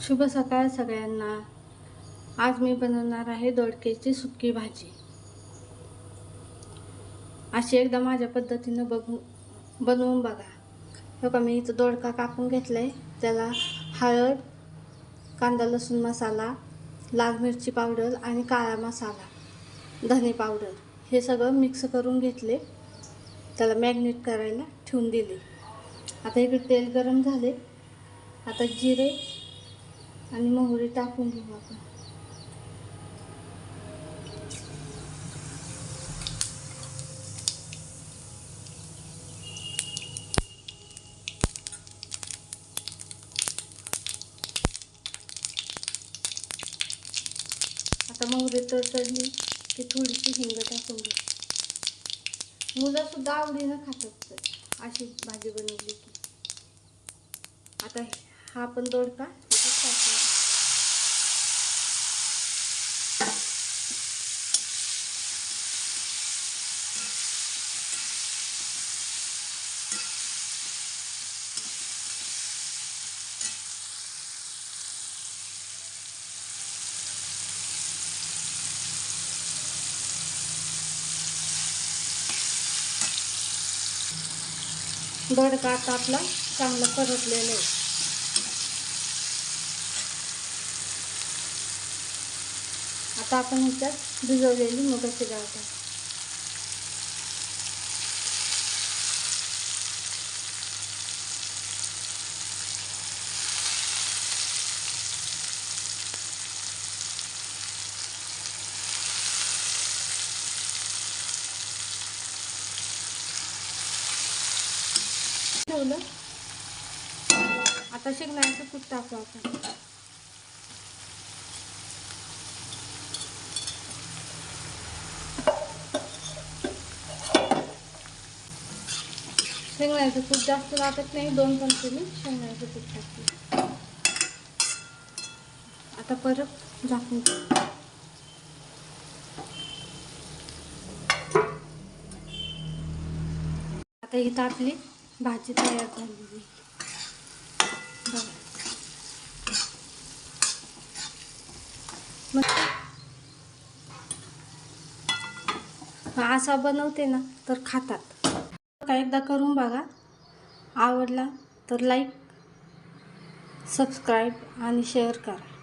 शुभ सकाळ सगळ्यांना। आज मी बनवणार आहे दोडक्याची सुकी भाजी। अशी एकदा माझ्या पद्धतीने बनवून बघा। हे का मी इथं दोडका कापून घेतलाय, त्याला हळद, कांदा लसूण मसाला, लाल मिरची पावडर आणि काळा मसाला, धने पावडर हे सगळं मिक्स करून घेतले। त्याला मॅरिनेट करायला ठेवून दिले। आता इकडे तेल गरम झाले। आता जिरे आणि मोहरी टाकून घेऊ आपण। आता मोहरी तडतडली की थोडीशी हिंग टाकून घेऊ। मुलं सुद्धा आवडीनं खातात अशी भाजी बनवली की। आता हा पण दोडका टाकून दोडका आता आपला चांगला परतलेला आहे। आता आपण ह्याच्यात भिजवलेली मुगाची डाळ टाकू। ठेवलं। आता शेंगदाण्याचं कूट टाकू आपण। शेंगदाण्याचं कूट जास्त लागत नाही, 2 चमचे मी शेंगदाण्याचं कूट टाकते। आता परत झाकून ठेवू। आता इथं आपली भाजी तयार झालेली बघा। असा बनवते ना तर खातात। एकदा करून बघा। आवडला तर लाईक, सबस्क्राईब आणि शेअर करा।